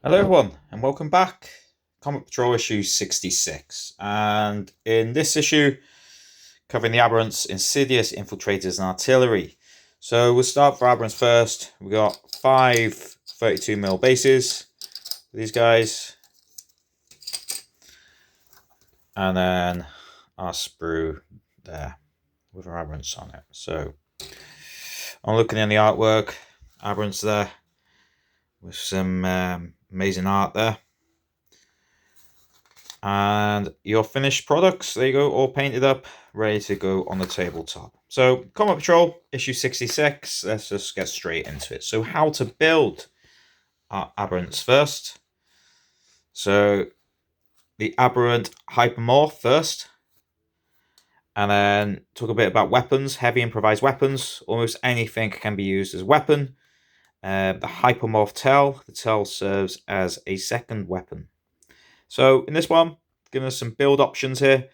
Hello everyone and welcome back. Comic Patrol issue 66, and in this issue covering the aberrants, insidious, infiltrators and artillery. So we'll start for aberrants first. We got 5 32mm bases for these guys, and then our sprue there with our aberrants on it. So I'm looking in the artwork, aberrants there with some amazing art there. And your finished products, there you go, all painted up, ready to go on the tabletop. So, Comic Patrol, issue 66, let's just get straight into it. So, how to build our aberrants first. So, the aberrant hypermorph first, and then talk a bit about weapons, heavy improvised weapons. Almost anything can be used as a weapon. The hypermorph tail, the tail serves as a second weapon. So in this one, giving us some build options here.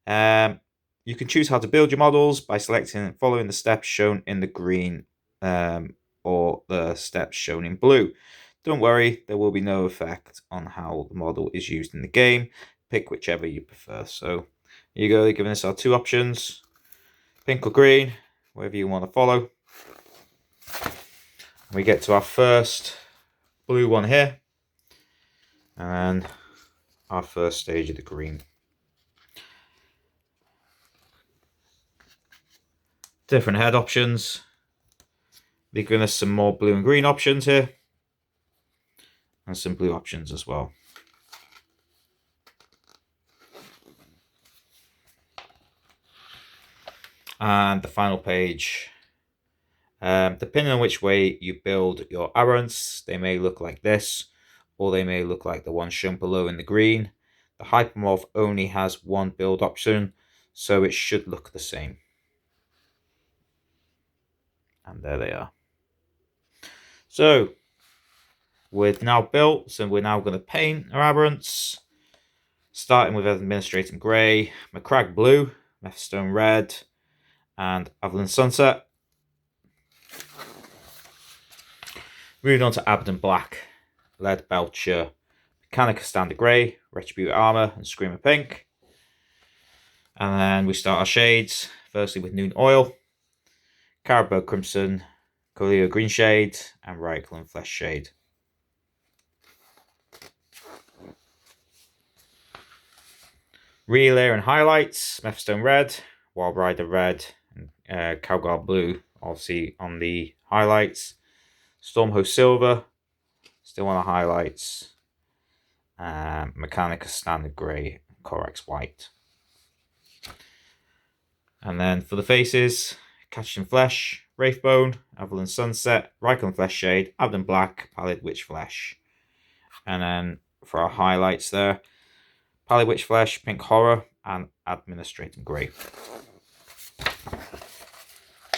You can choose how to build your models by selecting and following the steps shown in the green or the steps shown in blue. Don't worry, there will be no effect on how the model is used in the game. Pick whichever you prefer. So here you go, they're giving us our two options, pink or green, whatever you want to follow. We get to our first blue one here, and our first stage of the green. Different head options. They're giving us some more blue and green options here, and some blue options as well. And the final page. Depending on which way you build your aberrants, they may look like this, or they may look like the one shown below in the green. The hypermorph only has one build option, so it should look the same. And there they are. So we're now built, so we're now going to paint our aberrants, starting with Administrating Grey, McCrag Blue, Methstone Red, and Avalon Sunset. Moving on to Abaddon Black, Lead Belcher, Mechanica Standard Grey, Retributor Armour, and Screamer Pink. And then we start our shades, firstly with Noon Oil, Carabao Crimson, Coleo Green Shade, and Ryclone Flesh Shade. Relayer and highlights, Methstone Red, Wild Rider Red, and Cowguard Blue, obviously on the highlights. Stormhost Silver, still on the highlights. Mechanica Standard Grey, Corax White. And then for the faces, Catching Flesh, Wraithbone, Avalon Sunset, Ryclone Flesh Shade, Abaddon Black, Pallid Witch Flesh. And then for our highlights there, Pallid Witch Flesh, Pink Horror, and Administrating Grey.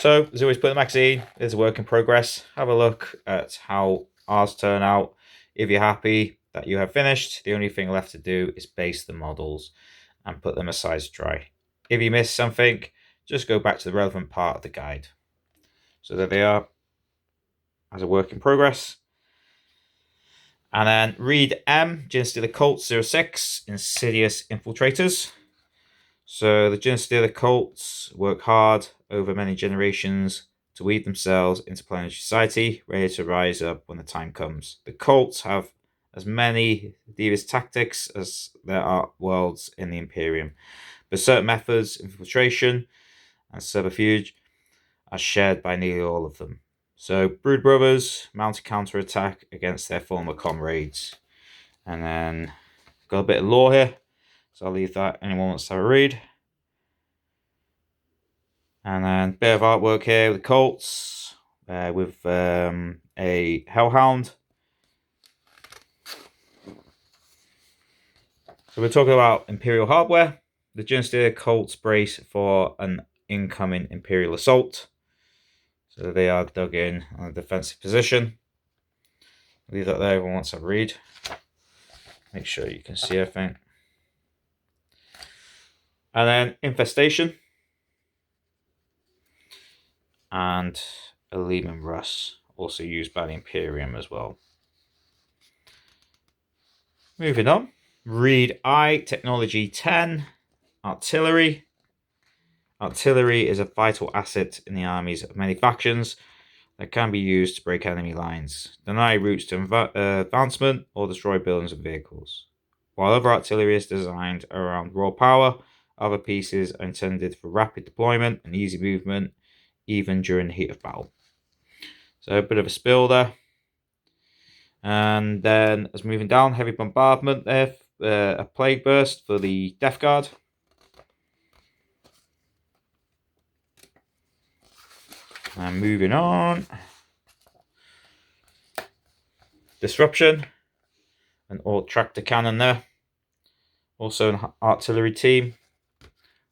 So, as always, put in the magazine, there's a work in progress. Have a look at how ours turn out. If you're happy that you have finished, the only thing left to do is base the models and put them aside to dry. If you missed something, just go back to the relevant part of the guide. So there they are as a work in progress. And then Read M, Genestealer Cult 06, Insidious Infiltrators. So the Genestealer cults work hard over many generations to weave themselves into planetary society, ready to rise up when the time comes. The cults have as many devious tactics as there are worlds in the Imperium, but certain methods, infiltration, and subterfuge are shared by nearly all of them. So Brood Brothers mount a counter-attack against their former comrades. And then got a bit of lore here, so I'll leave that anyone wants to have a read. And then a bit of artwork here with the Colts, with a Hellhound. So we're talking about Imperial hardware. The Genestealer Colts brace for an incoming Imperial assault. So they are dug in on a defensive position. Leave that there, everyone wants to read. Make sure you can see everything. And then Infestation. And a Lehman Russ, also used by the Imperium as well. Moving on. Read I, Technology 10, Artillery. Artillery is a vital asset in the armies of many factions that can be used to break enemy lines, deny routes to advancement, or destroy buildings and vehicles. While other artillery is designed around raw power, other pieces are intended for rapid deployment and easy movement, even during the heat of battle. So a bit of a spill there. And then as moving down, heavy bombardment there, a plague burst for the Death Guard. And moving on. Disruption. An alt tractor cannon there. Also an artillery team.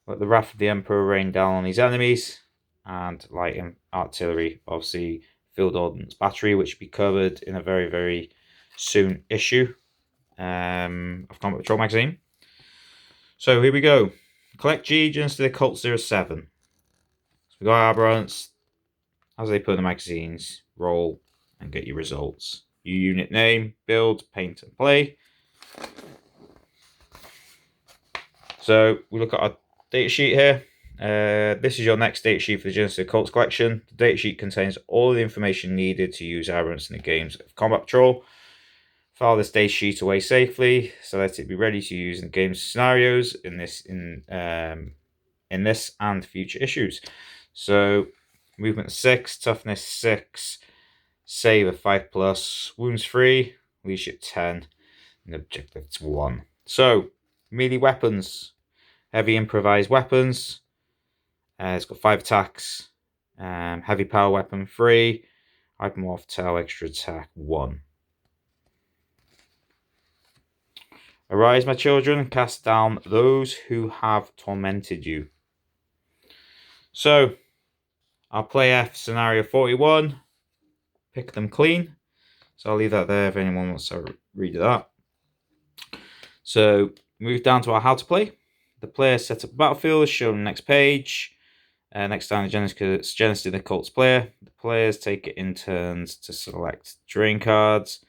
Let the wrath of the Emperor rain down on his enemies. And light artillery, obviously field ordnance battery, which will be covered in a very, very soon issue of Combat Patrol magazine. So here we go. Collect G to the Colt 07. So we got aberrants, as they put in the magazines, roll and get your results. Your unit name, build, paint and play. So we look at our datasheet here. This is your next datasheet for the Genestealer Colts collection. The datasheet contains all the information needed to use aberrants in the games of Combat Patrol. File this datasheet away safely so that it be ready to use in game scenarios in this and future issues. So movement 6, toughness 6, save of 5+, wounds 3, leadership 10, and objective 1. So melee weapons, heavy improvised weapons. It's got 5 attacks. Heavy power weapon 3, hypermorph tail extra attack 1. Arise, my children, and cast down those who have tormented you. So, I'll play F scenario 41. Pick them clean. So I'll leave that there if anyone wants to read that. So, move down to our how to play. The player set up a battlefield as shown on the next page. Next down, the Genestealer Colts player. The players take it in turns to select terrain cards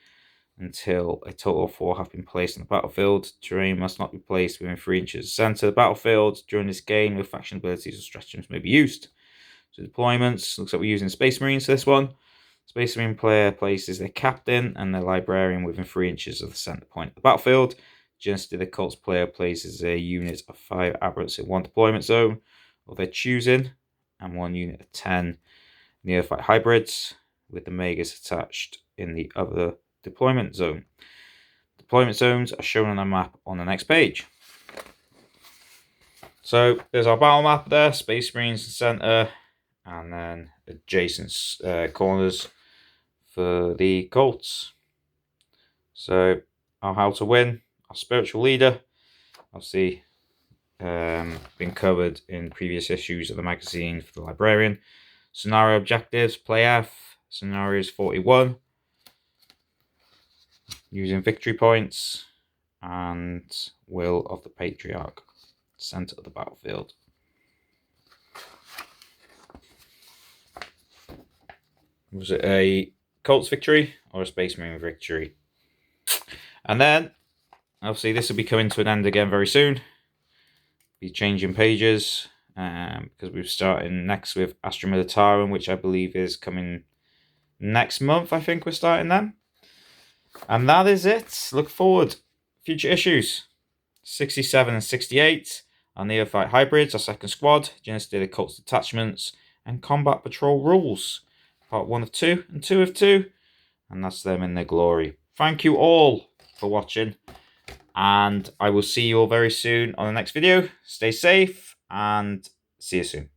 until a total of 4 have been placed on the battlefield. Terrain must not be placed within 3 inches of the centre of the battlefield. During this game, no faction abilities or stratagems may be used. So deployments, looks like we're using Space Marines for this one. Space Marine player places their captain and their librarian within 3 inches of the centre point of the battlefield. Genestealer Colts player places a unit of 5 aberrants in 1 deployment zone of their choosing, and 1 unit of 10 neophyte hybrids with the Magus attached in the other deployment zone. Deployment zones are shown on the map on the next page. So there's our battle map there, Space Marines in the centre, and then adjacent corners for the Colts. So our how to win, our spiritual leader, obviously been covered in previous issues of the magazine for the librarian. Scenario objectives, play F, scenarios 41. Using victory points and will of the patriarch, center of the battlefield. Was it a Colts victory or a Space Marine victory? And then obviously this will be coming to an end again very soon. Be changing pages because we're starting next with Astra Militarum, which I believe is coming next month. I think we're starting then. And that is it. Look forward. Future issues 67 and 68 are neophyte hybrids, our second squad, Genestealer Colts detachments, and Combat Patrol rules. Part 1 of 2 and 2 of 2. And that's them in their glory. Thank you all for watching. And I will see you all very soon on the next video. Stay safe and see you soon.